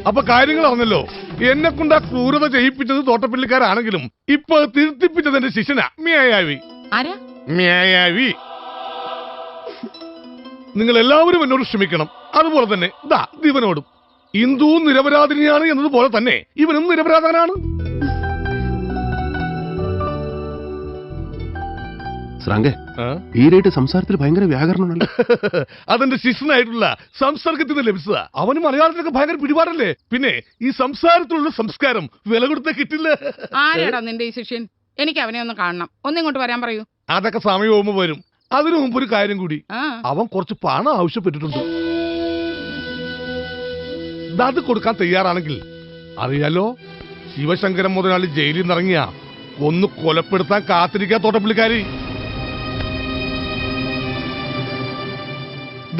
അപ്പൊ കാര്യങ്ങൾ അറിഞ്ഞല്ലോ. എന്നെ കൊണ്ട് ആ ക്രൂരത ചെയ്യിപ്പിച്ചത് തോട്ടപ്പള്ളിക്കാരാണെങ്കിലും ഇപ്പൊ തിരുത്തിപ്പിച്ചത് എന്റെ ശിഷ്യനാ മ്യായാവി. മ്യായാവി. നിങ്ങൾ എല്ലാവരും എന്നോട് ക്ഷമിക്കണം. അതുപോലെ തന്നെ ഇവനോടും. ഇന്ദു നിരപരാധിനിയാണ് എന്നതുപോലെ തന്നെ ഇവനും നിരപരാധനാണ്. ഈരായിട്ട് സംസാരത്തിൽ ഭയങ്കര വ്യാകരണമല്ല. അതെന്റെ ശിഷ്യനായിട്ടുള്ള സംസർഗത്തിൽ നിന്ന് ലഭിച്ചതാ. അവന് മലയാളത്തിലൊക്കെ ഭയങ്കര പിടിപാടല്ലേ. പിന്നെ ഈ സംസാരത്തിലുള്ള സംസ്കാരം വില കൊടുത്ത കിട്ടില്ല. ആരാടാ നിന്റെ ഈ ശിഷ്യൻ? എനിക്ക് അവനെ ഒന്ന് കാണണം. ഒന്നിങ്ങോട്ട് വരാൻ പറയൂ. അതൊക്കെ സമയമാകുമ്പോ വരും. അതിനു മുമ്പ് ഒരു കാര്യം കൂടി. അവൻ കുറച്ച് പണം ആവശ്യപ്പെട്ടിട്ടുണ്ട്. അത് കൊടുക്കാൻ തയ്യാറാണെങ്കിൽ അറിയാലോ, ശിവശങ്കരൻ മുതലാളി ജയിലിൽ നിന്നിറങ്ങിയ ഒന്ന് കൊലപ്പെടുത്താൻ കാത്തിരിക്കാൻ തോട്ടപ്പള്ളിക്കാരി.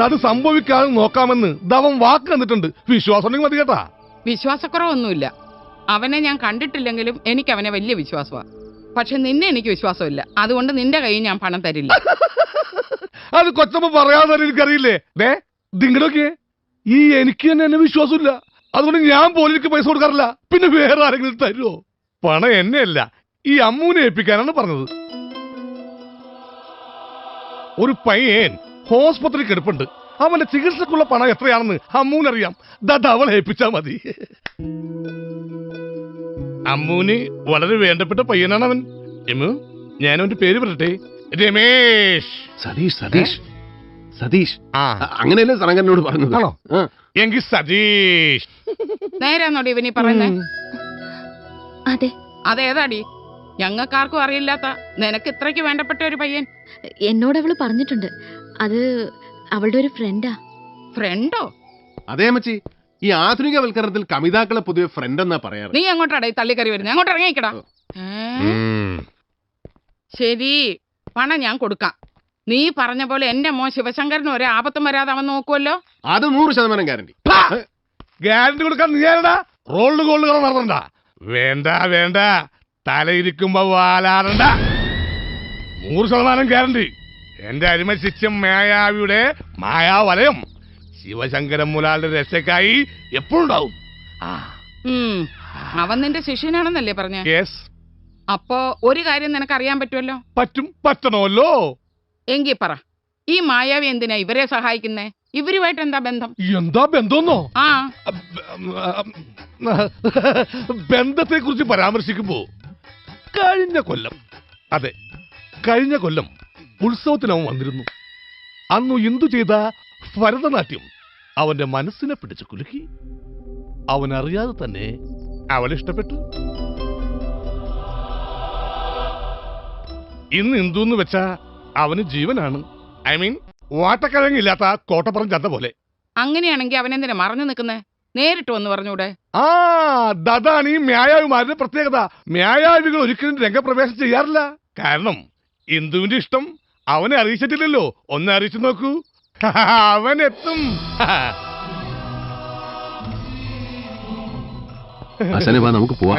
അത് സംഭവിക്കാതെ നോക്കാമെന്ന് അവൻ വാക്ക് തന്നിട്ടുണ്ട്. വിശ്വാസം ഉണ്ടെങ്കിൽ മതി കേട്ടാ. വിശ്വാസക്കുറവൊന്നുമില്ല. അവനെ ഞാൻ കണ്ടിട്ടില്ലെങ്കിലും എനിക്ക് അവനെ വലിയ വിശ്വാസമാണ്. പക്ഷെ നിന്നെ എനിക്ക് വിശ്വാസമില്ല. അതുകൊണ്ട് നിന്റെ കയ്യിൽ ഞാൻ പണം തരില്ല. അത് കൊച്ചമ്മ പറയാതെ എനിക്കറിയില്ലേ. ദിങ്ങടൊക്കെ ഈ എനിക്ക് തന്നെ എന്നെ വിശ്വാസമില്ല. അതുകൊണ്ട് ഞാൻ പോലീസിന് പൈസ കൊടുക്കാറില്ല. പിന്നെ വേറെ ആരെങ്കിലും തരുമോ? പണം എന്നെയല്ല, ഈ അമ്മൂനെ ഏൽപ്പിക്കാനാണ് പറഞ്ഞത്. ഒരു പയ്യൻ ഹോസ്പിറ്റലിൽ കിടപ്പുണ്ട്. അവന്റെ ചികിത്സക്കുള്ള പണം എത്രയാണെന്ന് അമ്മൂനറിയാം. അവളെ ഏൽപ്പിച്ചാ മതി. അമ്മൂന് വളരെ വേണ്ടപ്പെട്ട പയ്യനാണ് അവൻ. ഞാനവന്റെ പേര് പറയട്ടെ, രമേശ്. സതീഷ് സതീഷ് സതീഷ്. അങ്ങനെയല്ലേ സനകനോട് പറഞ്ഞത്? എങ്കിൽ സതീഷ്. നേരാന്നോടി ഇവനീ പറയുന്നേ? അതെ. അതേതാടി? ഞങ്ങൾക്കാർക്കും അറിയില്ലാത്ത നിനക്ക് ഇത്രയ്ക്ക് വേണ്ടപ്പെട്ട ഒരു പയ്യൻ? എന്നോട് അവള് പറഞ്ഞിട്ടുണ്ട്. അത് അവളുടെ ഒരു ഫ്രണ്ടാ. ഫ്രണ്ടോ? അതേ മച്ചി, ഈ ആധുനികവൽക്കരണത്തിൽ കമിതാക്കളെ പൊതുവെ ഫ്രണ്ട് എന്നാ പറയാറ്. നീ അങ്ങോട്ടാടേ തള്ളിക്കറി വരുന്നത്? അങ്ങോട്ട് ഇറങ്ങിക്കടാ. ശരി, പണം ഞാൻ കൊടുക്കാം. നീ പറഞ്ഞ പോലെ എന്റെ മോൻ ശിവശങ്കരന് ഒരു ആപത്തും വരാതെ അവൻ നോക്കുമല്ലോ. അത് 100% ഗ്യാരണ്ടി. ഗ്യാരണ്ടി കൊടുക്കാൻ നീ ആരടാ? റോൾഡ് ഗോൾഡ് കളർ നടത്തണ്ട. വേണ്ട വേണ്ട, തലയിരിക്കുമ്പോ വാലാടണ്ട. 100% ഗ്യാരണ്ടി. എന്റെ അരിമ ശിഷ്യം മായാവിയുടെ മായാവലയം ശിവശങ്കരൻ മുലാളുടെ രക്ഷക്കായി എപ്പോഴും ഉണ്ടാവും. അവൻ നിന്റെ ശിഷ്യനാണെന്നല്ലേ പറഞ്ഞ? അപ്പോ ഒരു കാര്യം നിനക്ക് അറിയാൻ പറ്റുമല്ലോ. പറ്റണമല്ലോ. എങ്കി പറ, ഈ മായാവി എന്തിനാ ഇവരെ സഹായിക്കുന്നേ? ഇവരുമായിട്ട് എന്താ ബന്ധം? എന്താ ബന്ധമെന്നോ? ബന്ധത്തെ കുറിച്ച് പരാമർശിക്കുമ്പോ കഴിഞ്ഞ കൊല്ലം ഉത്സവത്തിന് അവൻ വന്നിരുന്നു. അന്നു ഇന്ദു ചെയ്ത ഭരതനാട്യം അവന്റെ മനസ്സിനെ പിടിച്ചു കുലുക്കി. അവനറിയാതെ തന്നെ അവളിഷ്ടപ്പെട്ടു. ഇന്ന് ഇന്ദു എന്ന് വെച്ചാ അവന് ജീവനാണ്. ഐ മീൻ, വാട്ടക്കിഴങ്ങില്ലാത്ത കോട്ടപ്പുറം ചന്ത പോലെ. അങ്ങനെയാണെങ്കിൽ അവനെന്തിനാ മറഞ്ഞു നിൽക്കുന്നേ? നേരിട്ട് വന്ന് പറഞ്ഞൂടെ? അതാണ് ഈ മ്യായാവിമാരുടെ പ്രത്യേകത. മ്യായാവികൾ ഒരിക്കലും രംഗപ്രവേശം ചെയ്യാറില്ല. കാരണം ഇന്ദുവിന്റെ ഇഷ്ടം അവനെ അറിയിച്ചിട്ടില്ലല്ലോ. ഒന്ന് അറിയിച്ചു നോക്കൂ, അവൻ എത്തും. നമുക്ക് പോവാം.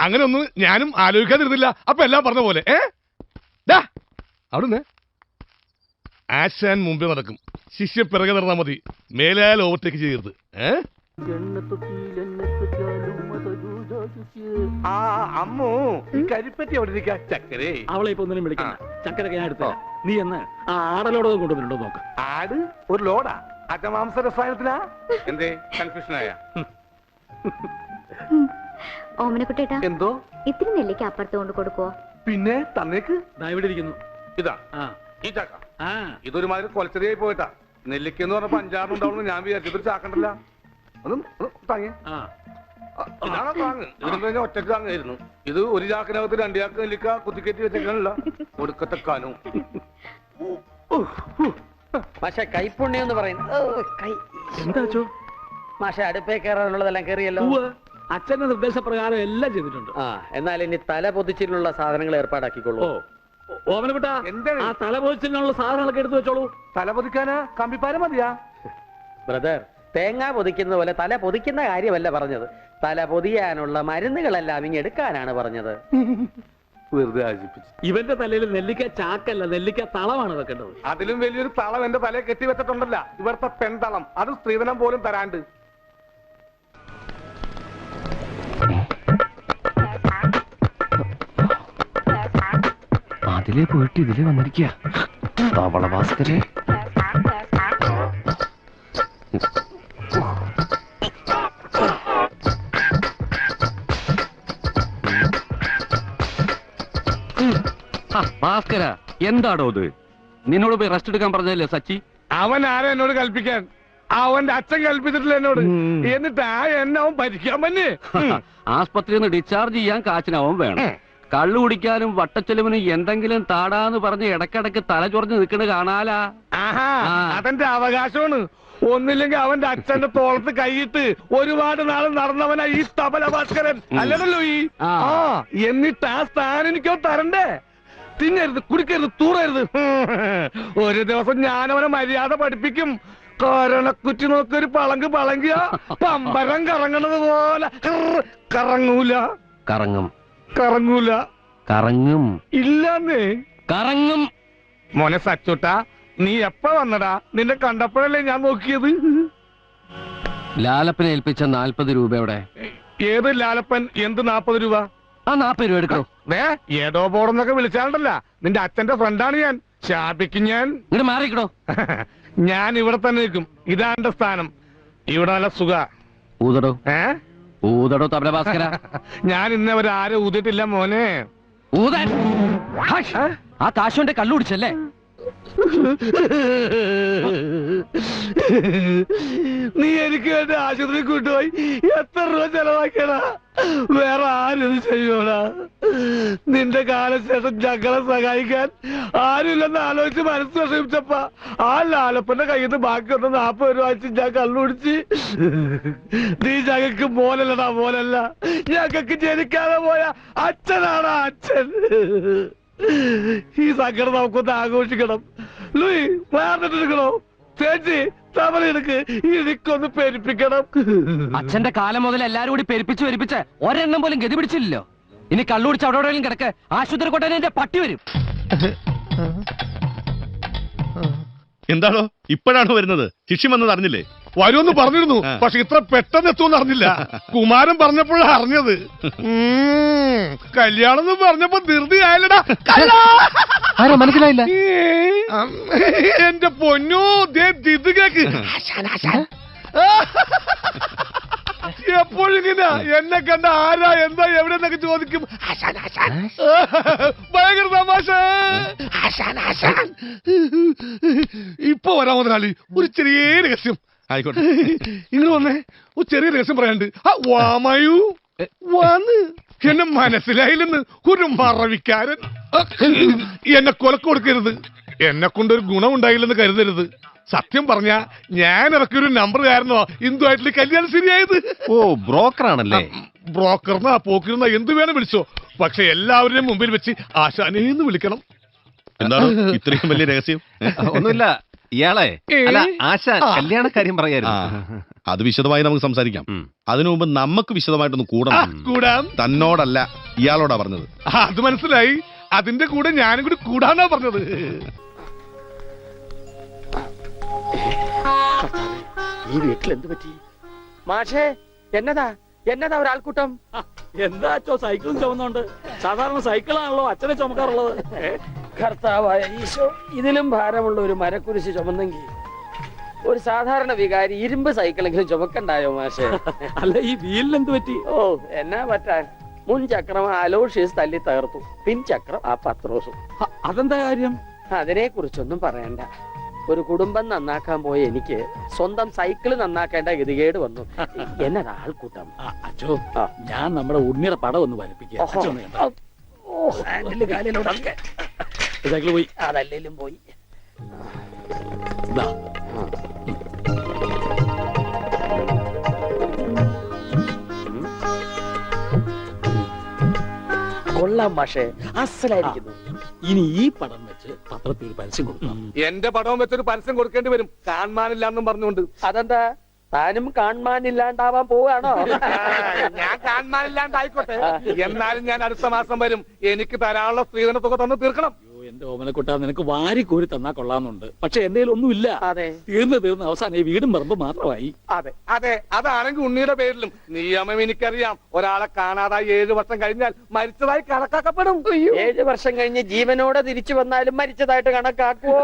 അങ്ങനെ ഒന്നും ഞാനും ആലോചിക്കാതിരുന്നില്ല. അപ്പൊ എല്ലാം പറഞ്ഞ പോലെ. അവിടുന്ന് ആശാൻ മുമ്പേ നടക്കും, ശിഷ്യ പിറകെ നടന്നാൽ മതി. മേലാൽ ഓവർടേക്ക് ചെയ്യരുത്. അമ്മു കരിപ്പറ്റി അവിടെ ചക്കരേ. അവളെ ഇപ്പൊ ഒന്നിനും വിളിക്കണം. ചക്കരൊക്കെ ഞാൻ എടുത്ത. നീ എന്ന് ആ ആടലോടൊന്നും കൊണ്ടുവന്നിട്ടുണ്ടോ നോക്ക്. ആട് ഒരു ലോഡാ? അജമാംസ രസായനത്തിനാ? എന്തേ കൺഫ്യൂഷനായ? ഓമനക്കുട്ടേട്ടാ, എന്തോ ഇത്തിരി നെല്ലിക്ക് അപ്പുറത്ത് കൊണ്ട് കൊടുക്കുവോ? പിന്നെ തന്നേക്ക്. ഇവിടെ ഇരിക്കുന്നു. ഇതാ ഈ ചക്ക. ഇതൊരുമാതിരി കൊലച്ചെറിയായി പോയിട്ടാ. നെല്ലിക്കെന്ന് പറഞ്ഞപ്പോ 5-6 ഉണ്ടാവുന്നു ഞാൻ വിചാരിച്ചു. ഇതൊരു ചാക്കണ്ടല്ല. താങ്ങേ. ഇതാണോ താങ്ങ്? ഇതിന് കഴിഞ്ഞ ഒറ്റക്ക് താങ്ങായിരുന്നു. ഇത് ഒരു ചാക്കിനകത്ത് 2 ചാക്ക് നെല്ലിക്ക കുത്തിക്കയറ്റി വെച്ചേക്കാനല്ല. ഒടുക്കത്തെ കാനും. പക്ഷെ കൈപ്പുണ്യം എന്ന് പറയുന്നത് എന്താ മാഷെ അടുപ്പേ കയറാനുള്ളതെല്ലാം കയറിയല്ലോ. അച്ഛന്റെ നിർദ്ദേശപ്രകാരം എല്ലാം ചെയ്തിട്ടുണ്ട്. എന്നാൽ ഇനി തല പൊതിച്ചിട്ടുള്ള സാധനങ്ങൾ ഏർപ്പാടാക്കിക്കോളൂ. ഓമനക്കുട്ടാ, ആ തല പൊതിച്ചിട്ടുള്ള സാധനങ്ങളൊക്കെ എടുത്തു വെച്ചോളൂ. തല പൊതിക്കാനാ കമ്പിപ്പാര മതിയാ? ബ്രദർ, തേങ്ങ പൊതിക്കുന്ന പോലെ തല പൊതിക്കുന്ന കാര്യമല്ല പറഞ്ഞത്. തല പൊതിയാനുള്ള മരുന്നുകളെല്ലാം ഇങ്ങ് എടുക്കാനാണ് പറഞ്ഞത്. വെറുതെ ആശിപ്പിച്ചു. ഇവന്റെ തലയിൽ നെല്ലിക്ക ചാക്കല്ല, നെല്ലിക്ക തളമാണ് വെക്കേണ്ടത്. അതിലും വലിയൊരു തളം എന്റെ തലയെ കെട്ടിവെച്ചിട്ടുണ്ടല്ല, ഇവിടുത്തെ പെൺതളം. അത് സ്ത്രീധനം പോലും തരാണ്ട്. അതിലേ പോയിട്ട് ഇതിലേ വന്നിരിക്കുക തവള ഭാസ്കരെ. ഭാസ്കര, എന്താടോ ഇത്? നിന്നോട് പോയി റെസ്റ്റ് എടുക്കാൻ പറഞ്ഞതല്ലേ സച്ചി? അവൻ ആരാ എന്നോട് കൽപ്പിക്കാൻ? അവന്റെ അച്ഛൻ കൽപ്പിച്ചിട്ടില്ല എന്നോട്. എന്നിട്ട് എന്നെ അവൻ ഭരിക്കാൻ പറ്റേ. ആസ്പത്രിയിൽ നിന്ന് ഡിസ്ചാർജ് ചെയ്യാൻ കാച്ചിനവൻ വേണം. കള്ളു കുടിക്കാനും വട്ടച്ചെലവിനും എന്തെങ്കിലും താടാന്ന് പറഞ്ഞ് ഇടക്കിടക്ക് തല ചൊറഞ്ഞ് നിൽക്കണ കാണാലാ. ആഹാ, അതെന്റെ അവകാശമാണ്. ഒന്നില്ലെങ്കിൽ അവന്റെ അച്ഛന്റെ തോളത്ത് കൈയിട്ട് ഒരുപാട് നാൾ നടന്നവനാ ഈ തബല ഭാസ്കരൻ അല്ലല്ലോ ഈ. എന്നിട്ട് ആ സ്ഥാനം എനിക്കോ തരണ്ടേ? തിന്നരുത്, കുടിക്കരുത്, തൂറരുത്. ഒരു ദിവസം ഞാനവനെ മര്യാദ പഠിപ്പിക്കും. കൊരണക്കുറ്റി നോക്കൊരു പളങ്ക് പളങ്കിയ പമ്പരം കറങ്ങണത് പോലെ കറങ്ങൂല. കറങ്ങും കറങ്ങൂല. കറങ്ങും ഇല്ലെന്നേ കറങ്ങും. മോനെ സച്ചോട്ടാ, നീ എപ്പ വന്നടാ? നിന്നെ കണ്ടപ്പോഴല്ലേ ഞാൻ നോക്കിയത്. ലാലപ്പനെ ഏൽപ്പിച്ച 40 രൂപയുടെ. ഏത് ലാലപ്പൻ? എന്ത് 40 രൂപ? ആ 40 രൂപ എടുക്കണോ? ഏതോ ബോർഡെന്നൊക്കെ വിളിച്ചാണ്ടല്ല. നിന്റെ അച്ഛന്റെ ഫ്രണ്ടാണ് ഞാൻ. ശാപിക്കും ഞാൻ. ഇങ്ങോട്ട് മാറിക്കണോ? ഞാൻ ഇവിടെ തന്നെ നിൽക്കും. ഇതാ എന്റെ സ്ഥാനം. ഇവിടെ നല്ല സുഖ. ഊതടോ ഊതടോ തബല ഭാസ്കര. ഞാൻ ഇന്നവരെ ആരും ഊതിട്ടില്ല മോനെ. ഊതാൻ ആ കാശുകൊണ്ട് കള്ളു കുടിച്ചല്ലേ? നീ എനിക്ക് വേണ്ടി ആശുപത്രി കൊണ്ടുപോയി എത്ര രൂപ ചെലവാക്കിയടാ? വേറെ ആരും ചെയ്യോടാ? നിന്റെ കാലശേഷം ഞങ്ങളെ സഹായിക്കാൻ ആരുമില്ലെന്ന് ആലോചിച്ച് മനസ്സ് വിഷമിച്ചപ്പ ആ ലാലപ്പന്റെ കയ്യിൽ നിന്ന് ബാക്കി വന്ന് 40 രൂപ വെച്ച് ഞാൻ കള്ളുടിച്ച്. നീ ഞങ്ങൾക്ക് മോനല്ലടാ, മോനല്ല. ഞങ്ങൾക്ക് ജനിക്കാതെ പോയ അച്ഛനാടാ അച്ഛൻ. ഈ സങ്കടം നമുക്കൊന്ന് ആഘോഷിക്കണം. ലൂയി വേർന്നിട്ടെടുക്കണോ? ചേച്ചി തവളെടുക്ക്, എനിക്കൊന്ന് പെരുപ്പിക്കണം. അച്ഛന്റെ കാലം മുതൽ എല്ലാരും കൂടി പെരുപ്പിച്ച് പെരുപ്പിച്ച് ഒരെണ്ണം പോലും ഗതി പിടിച്ചില്ലല്ലോ. ഇനി കള്ളുടിച്ച് അവിടെ എവിടെയെങ്കിലും കിടക്ക്. ആശുപത്രി കൊട്ടാൻ എന്റെ പട്ടി വരും. എന്താണോ ഇപ്പോഴാണോ വരുന്നത്? ശിഷ്യം വന്നത് അറിഞ്ഞില്ലേ? വരുമെന്ന് പറഞ്ഞിരുന്നു, പക്ഷെ ഇത്ര പെട്ടെന്ന് എത്തുമെന്ന് അറിഞ്ഞില്ല. കുമാരൻ പറഞ്ഞപ്പോഴാണ് അറിഞ്ഞത്. കല്യാണം എന്ന് പറഞ്ഞപ്പോ ധൃതി ആയല്ലടാ. മനസ്സിലായില്ല. എന്റെ പൊന്നോ, ഇത് കേക്ക്. എപ്പോഴിങ്ങനെ എന്നെ കണ്ട ആരാ എന്താ എവിടെ എന്നൊക്കെ ചോദിക്കും. ഭയങ്കര തമാശ. ഇപ്പൊ വരാൻ മുതലാളി, ഒരു ചെറിയ രഹസ്യം. ആയിക്കോട്ടെ, ഇങ്ങനെ വന്നേ. ഒരു ചെറിയ രഹസ്യം പറയാണ്ട്. വാമയു വന്ന് എന്നെ മനസ്സിലായില്ലെന്ന് ഒരു മറവിക്കാരൻ. എന്നെ കൊലക്ക് കൊടുക്കരുത്. എന്നെ കൊണ്ടൊരു ഗുണം ഉണ്ടായില്ലെന്ന് കരുതരുത്. സത്യം പറഞ്ഞ ഞാൻ ഇറക്കിയൊരു നമ്പർ കാരണോ ഇന്ദുവായിട്ടുള്ള കല്യാണം ശരിയായത്. ഓ, ബ്രോക്കർ ആണല്ലേ? ബ്രോക്കറിനാ പോക്കിരുന്ന എന്ത് വേണം വിളിച്ചോ. പക്ഷെ എല്ലാവരുടെയും മുമ്പിൽ വെച്ച് ആശാനേന്ന് വിളിക്കണം. എന്താണ് ഇത്രയും വലിയ രഹസ്യം? ഒന്നുമില്ല, ഇയാളെ അല്ല ആശാൻ കല്യാണ കാര്യം പറയായിരുന്നു. അത് വിശദമായി നമുക്ക് സംസാരിക്കാം. അതിനു മുമ്പ് നമുക്ക് വിശദമായിട്ടൊന്ന് കൂടാം. തന്നോടല്ല, ഇയാളോടാ പറഞ്ഞത്. അത് മനസ്സിലായി. അതിന്റെ കൂടെ ഞാനും കൂടി കൂടാനാ പറഞ്ഞത്. ഈ വീട്ടിൽ എന്ത് പറ്റി? മാഷേ, എന്നതാ ഒരാൾക്കൂട്ടം? എന്താ അച്ഛോ സൈക്കിളും ചുമന്നുണ്ട്? സാധാരണ സൈക്കിളാണല്ലോ അച്ഛനെ ചുമക്കാറുള്ളത്. കർത്താവായ ഈശോ, ഇതിലും ഭാരമുള്ള ഒരു മരക്കുരിശ് ചുമന്നെങ്കിൽ ഒരു സാധാരണ വികാരി ഇരുമ്പ് സൈക്കിളെങ്കിലും ചുമക്കണ്ടായോ മാഷേ? അല്ല, ഈ വീലിന് എന്ത് പറ്റി? ഓ, എന്നാ പറ്റാൻ. മുൻ ചക്രം അലോഷ്യസ് തല്ലി തകർത്തു, പിൻചക്രം ആ പത്രോസും. അതെന്താ കാര്യം? അതിനെ കുറിച്ചൊന്നും പറയണ്ട. ഒരു കുടുംബം നന്നാക്കാൻ പോയ എനിക്ക് സ്വന്തം സൈക്കിള് നന്നാക്കേണ്ട ഗതികേട് വന്നു. എന്നതാ ആൾക്കൂട്ടം? അച്ഛോ, ഞാൻ നമ്മുടെ ഉണ്ണിയുടെ പടം ഒന്ന് വരപ്പിക്കുക. സൈക്കിള് പോയി. അതല്ലേലും പോയി. കൊള്ളാം മാഷേ, അസലായിരിക്കുന്നു. ഇനി ഈ പടം വെച്ച് പത്രത്തിൽ പരസ്യം കൊടുക്കണം. എന്റെ പടവും വെച്ചൊരു പരസ്യം കൊടുക്കേണ്ടി വരും, കാണാനില്ലാന്നും പറഞ്ഞുകൊണ്ട്. അതെന്താ, താനും കാണാനില്ലാണ്ടാവാൻ പോവാണോ? ഞാൻ കാണാനില്ലാണ്ടായിക്കോട്ടെ, എന്നാലും ഞാൻ അടുത്ത മാസം വരും. എനിക്ക് തരാനുള്ള സ്ത്രീധന തുക തന്ന് തീർക്കണം. എന്റെ ഓമനക്കുട്ട നിനക്ക് വാരിക്കോരി തന്നാ കൊള്ളാന്നുണ്ട്. പക്ഷെ എന്റെ കയ്യിൽ ഒന്നുമില്ല. അതെ തീർന്ന് അവസാനം ഈ വീടും പറമ്പ് മാത്രമായി. അതെ അതെ, അതാണെങ്കിൽ ഉണ്ണിയുടെ പേരിലും നിയമം എനിക്കറിയാം. ഒരാളെ കാണാതായി 7 വർഷം കഴിഞ്ഞാൽ മരിച്ചതായി കണക്കാക്കപ്പെടും. 7 വർഷം കഴിഞ്ഞ് ജീവനോടെ തിരിച്ചു വന്നാലും മരിച്ചതായിട്ട് കണക്കാക്കുവോ?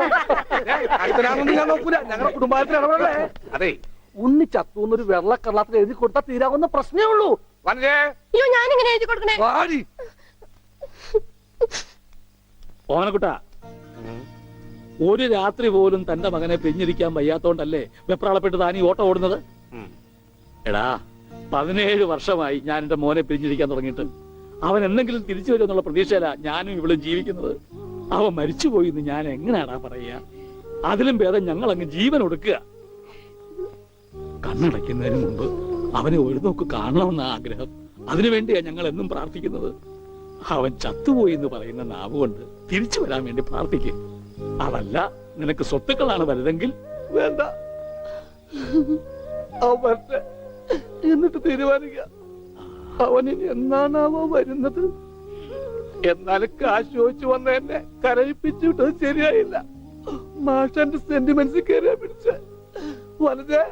അടുത്തനാണെന്ന് ഞാൻ നോക്കൂല. ഞങ്ങളുടെ കുടുംബത്തിൽ ഇടപെടേ. അതെ, ഉണ്ണി ചത്തൂന്നൊരു വെള്ളക്കള്ളത്തിൽ എഴുതി കൊടുത്താൽ തീരാവുന്ന പ്രശ്നമേ ഉള്ളൂ. ഞാനിങ്ങനെ എഴുതി കൊടുക്കണേ. വാടി. ഓമനക്കുട്ട, ഒരു രാത്രി പോലും തന്റെ മകനെ പിരിഞ്ഞിരിക്കാൻ വയ്യാത്തോണ്ടല്ലേ വെപ്രാളപ്പെട്ട് താനീ ഓട്ടം ഓടുന്നത്? എടാ, 17 വർഷമായി ഞാൻ എന്റെ മോനെ പിരിഞ്ഞിരിക്കാൻ തുടങ്ങിയിട്ട്. അവൻ എന്തെങ്കിലും തിരിച്ചു വരുമെന്നുള്ള പ്രതീക്ഷയില ഞാനും ഇവളും ജീവിക്കുന്നത്. അവൻ മരിച്ചുപോയി എന്ന് ഞാൻ എങ്ങനെയാടാ പറയാ? അതിലും ഭേദം ഞങ്ങൾ അങ്ങ് ജീവൻ ഒടുക്കുക. കണ്ണടയ്ക്കുന്നതിന് മുമ്പ് അവനെ ഒരു നോക്ക് കാണണമെന്ന ആഗ്രഹം. അതിനുവേണ്ടിയാ ഞങ്ങൾ എന്നും പ്രാർത്ഥിക്കുന്നത്. അവൻ ചത്തുപോയി എന്ന് പറയുന്ന നാവ് കൊണ്ട് തിരിച്ചു വരാൻ വേണ്ടി പ്രാർത്ഥിക്കും. അതല്ല നിനക്ക് സ്വത്തുക്കളാണ് വലുതെങ്കിൽ വേണ്ട, അവൻ എന്നിട്ട് തീരുമാനിക്ക. അവനിനി എന്നാണാവോ വരുന്നത്? എന്നാലും കാശ് ചോദിച്ചു വന്ന എന്നെ കരയിപ്പിച്ചു വിട്ടത് ശരിയായില്ല. മാഷന്റെ സെന്റിമെന്റ്സ് കയറിയാ പിടിച്ച വലുതേ.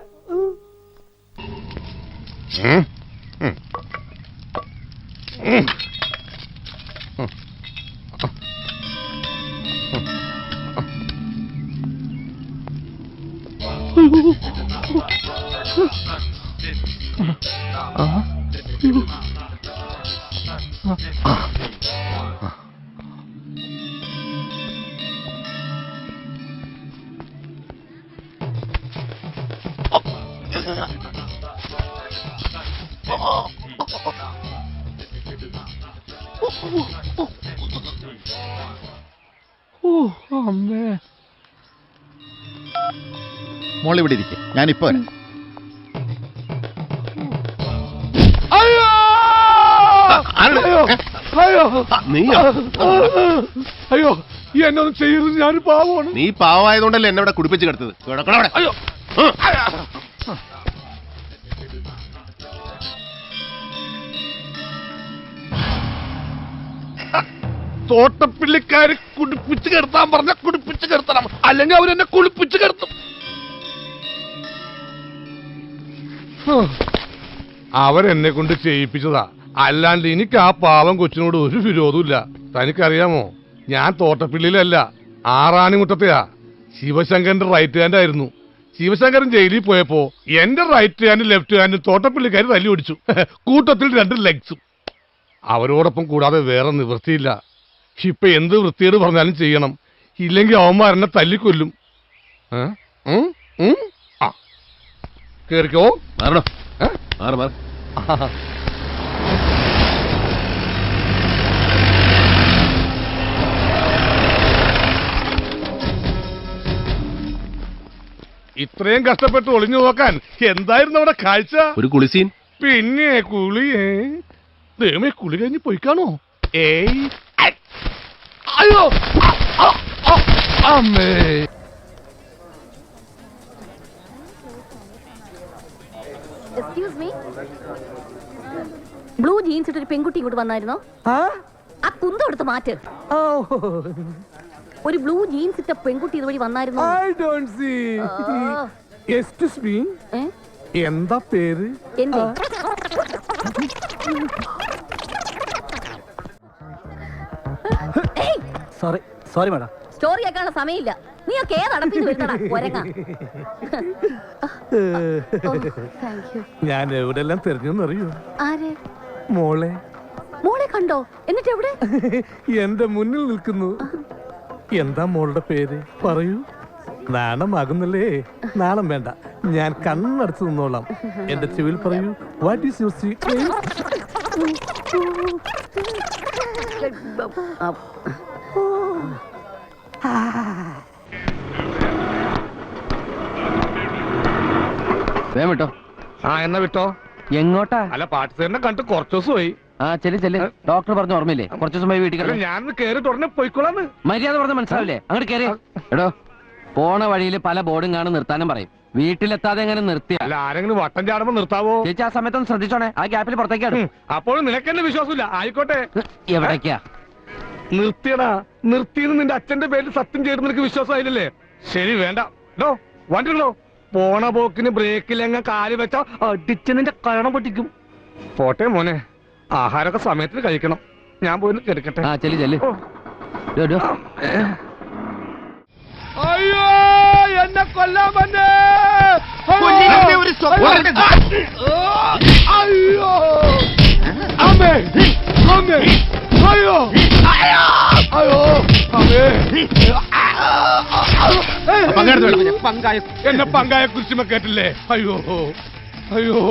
മോളിവിടെ ഇരിക്കും, ഞാനിപ്പോ വരാം. അയ്യോ, ഈ എന്നൊന്നും ചെയ്യരുത്. ഞാൻ പാവമാണ്. നീ പാവമായതുകൊണ്ടല്ലേ എന്നെ ഇവിടെ കുടിപ്പിച്ച് കിടത്തത്. അയ്യോ, തോട്ടപ്പിള്ളിക്കാര് കുടിപ്പിച്ച് കിടത്താൻ പറഞ്ഞ കുടിപ്പിച്ച് കിടത്തണം, അല്ലെങ്കിൽ അവരെന്നെ കുളിപ്പിച്ച് കിടത്തും. അവരെന്നെ കൊണ്ട് ചെയ്യിപ്പിച്ചതാ, അല്ലാണ്ട് എനിക്ക് ആ പാവം കൊച്ചിനോട് ഒരു വിരോധമില്ല. തനിക്കറിയാമോ, ഞാൻ തോട്ടപ്പിള്ളിയിലല്ല, ആറാണിമുട്ടത്തെയാ. ശിവശങ്കരന്റെ റൈറ്റ് ഹാൻഡ് ആയിരുന്നു. ശിവശങ്കരൻ ജയിലിൽ പോയപ്പോ എന്റെ റൈറ്റ് ഹാൻഡ് ലെഫ്റ്റ് ഹാൻഡ് തോട്ടപ്പിള്ളിക്കാര് തല്ലി ഓടിച്ചു. കൂട്ടത്തിൽ 2 ലെഗ്സും. അവരോടൊപ്പം കൂടാതെ വേറെ നിവൃത്തിയില്ല. ഇപ്പൊ എന്ത് വൃത്തിയോട് പറഞ്ഞാലും ചെയ്യണം, ഇല്ലെങ്കിൽ അവന്മാരെന്നെ തല്ലിക്കൊല്ലും. കേറിക്കോ. ഇത്രയും കഷ്ടപ്പെട്ട് ഒളിഞ്ഞു നോക്കാൻ എന്തായിരുന്നു അവിടെ കാഴ്ച? ഒരു കുളിസീൻ. പിന്നെ കുളിയേ? ദൈവമേ, കുളി കഴിഞ്ഞ് പോയിക്കാണോ? ഏയ്, അയ്യോ, അമ്മേ. ബ്ലൂ ജീൻസ് ഇട്ടൊരു പെൺകുട്ടി ഇങ്ങോട്ട് വന്നായിരുന്നോ? ആ കുന്തം എടുത്ത് മാറ്റ്. ഒരു ബ്ലൂ ജീൻസ് ഇട്ട പെൺകുട്ടി ഇതുവഴി വന്നായിരുന്നോ? എക്സ്ക്യൂസ് മീ, എന്താ പേര്? എന്റെ സോറി മാഡം. സ്റ്റോറി കേൾക്കാനുള്ള സമയമില്ല. നീ ഒക്കെ നടപ്പിന്ന് വരുന്നടാ ഒരങ്ങ. ഞാൻ എവിടെല്ലാം തെരഞ്ഞെന്നറിയോ? ആരെ? മോളെ. മോളെ കണ്ടോ? എന്നിട്ട് എവിടെ? എന്റെ മുന്നിൽ നിൽക്കുന്നു. എന്താ മോളുടെ പേര്? പറയൂ. നാണമാകുന്നല്ലേ? നാണം വേണ്ട, ഞാൻ കണ്ണടച്ച് നിന്നോളാം. എന്റെ ചെവിയിൽ പറയൂ. What is your sweet name? വിട്ടോ. ആ, എന്നാ വിട്ടോ. എങ്ങോട്ടാ? അല്ല, പാട്ടിസേറിനെ കണ്ടിട്ട് കുറച്ച് ദിവസമായി. ആ, ചെല്ലു. ഡോക്ടർ പറഞ്ഞ ഓർമ്മയില്ലേ? കുറച്ച് ദിവസം വീട്ടിൽ കിടന്നു. ഞാൻ കേറി തുടങ്ങി പോയിക്കോളാന്ന്. മര്യാദ പറഞ്ഞ മനസ്സിലാവില്ലേ? അങ്ങോട്ട് കയറി. എടോ, പോണ വഴിയിൽ പല ബോർഡും കാണും, നിർത്താനും പറയും. വീട്ടിലെത്താതെ എങ്ങനെ നിർത്തിയ? അല്ല, ആരെങ്കിലും വട്ടം ചാടുമ്പോ നിർത്താവോ? ചേച്ചി ആ സമയത്തൊന്ന് ശ്രദ്ധിച്ചോണേ. ആ ഗ്യാപ്പിൽ പുറത്തേക്കാണ്. അപ്പോഴും നിനക്കെന്നെ വിശ്വാസമില്ല. ആയിക്കോട്ടെ. എവിടേക്കാ? നിർത്തിയടാ, നിർത്തിയെന്ന് നിന്റെ അച്ഛന്റെ പേരിൽ സത്യം ചെയ്ത് നിനക്ക് വിശ്വാസമായില്ലേ? ശരി, വേണ്ട. ഡോ വണ്ടി ഉണ്ടോ? പോണ പോക്കിന് ബ്രേക്കിലെങ്ങ കാല് വെച്ചാ അടിച്ച് നിന്റെ കരണം പൊട്ടിക്കും. പോട്ടെ മോനെ, ആഹാരമൊക്കെ സമയത്തിന് കഴിക്കണം. ഞാൻ പോയി കിടക്കട്ടെ. അയ്യോ, എന്നെ കൊല്ലാൻ വന്നേ! അയ്യോ, അമ്മേ, അമ്മേ, അയ്യോ, അയ്യോ, അമ്മേ! എന്നെ പങ്കായ കുറിച്ചുമ കേട്ടില്ലേ? അയ്യോ, അയ്യോ,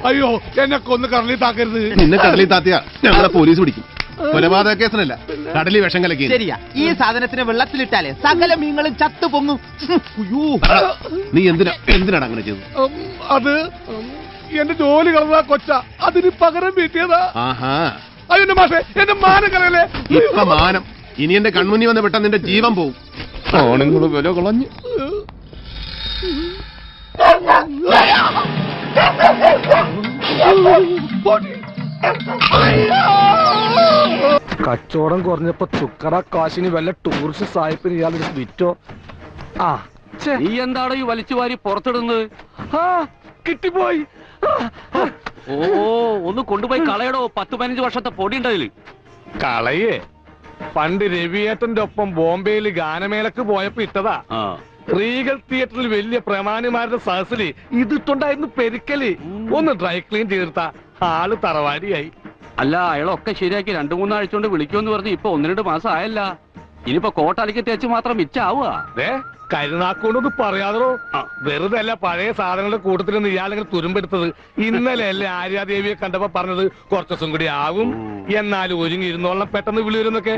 അയ്യോ, എന്നെ കൊന്ന് കടലിൽ താക്കരുത്. നിന്നെ കടലിൽ താത്തിയ ഞങ്ങളെ പോലീസ് പിടിക്കും. കൊലപാതക കേസനല്ല, കടലിൽ വിഷം കലക്കി. ശരിയാ, ഈ സാധനത്തിന് വെള്ളത്തിലിട്ടാലേ സകല മീനുകളും ചത്തു പൊങ്ങും. നീ എന്തിനാണ് അങ്ങനെ ചെയ്തത്? അത് എന്റെ ജോലി കളഞ്ഞ കൊച്ച, അതിന് പകരം വീട്ടിയതാ. ആഹാ, അയ്യോ മാഷേ, എന്റെ മാനം കളയല്ലേ. ഇപ്പൊ മാനം, ഇനി എന്റെ കൺമുന്നിൽ വന്ന് പെട്ടെന്ന് നിന്റെ ജീവൻ പോവും. ആണുങ്ങള് വില കളഞ്ഞു. കച്ചവടം കുറഞ്ഞപ്പോ ചുക്കട കാശിന് വല്ല ടൂറിസ്റ്റ് സായിപ്പിന് ഇയാൾ വിറ്റോ? ആ, നീ എന്താണോ ഈ വലിച്ചു വാരി പുറത്തിടുന്നത്? കിട്ടിപ്പോയി. ഓ, ഒന്ന് കൊണ്ടുപോയി കളയടോ. 10-15 വർഷത്തെ പൊടി ഉണ്ടതില്. കളയേ, പണ്ട് രവിയേട്ടന്റെ ഒപ്പം ബോംബെയിൽ ഗാനമേളക്ക് പോയപ്പോ ഇട്ടതാ. റീഗൽ തിയേറ്ററിൽ വലിയ പ്രമാണിമാരുടെ സഹസില് ഇതിട്ടുണ്ടായിരുന്നു പെരുക്കല്. ഒന്ന് ഡ്രൈ ക്ലീൻ ചെയ്തിട്ടാ ആള് തറവാടിയായി. അല്ല, അയാളൊക്കെ ശരിയാക്കി 2-3 ആഴ്ച കൊണ്ട് വിളിക്കുമെന്ന് പറഞ്ഞ് ഇപ്പൊ 1-2 മാസം ആയല്ല. ഇനിയിപ്പോ കോട്ടലിക്ക് തേച്ച് മാത്രം മിച്ചാവുക. കരുനാക്കൊണ്ടൊന്ന് പറയാതോ. വെറുതെ അല്ല പഴയ സാധനങ്ങളുടെ കൂട്ടത്തിൽ നിന്ന് ഇയാളിങ്ങനെ തുരുമ്പെടുത്തത്. ഇന്നലെ അല്ലേ ആര്യാദേവിയെ കണ്ടപ്പോ പറഞ്ഞത് കുറച്ചു ദിവസം കൂടി ആവും, എന്നാലും ഒരുങ്ങിയിരുന്നോളം പെട്ടെന്ന് വിളി വരുന്നൊക്കെ.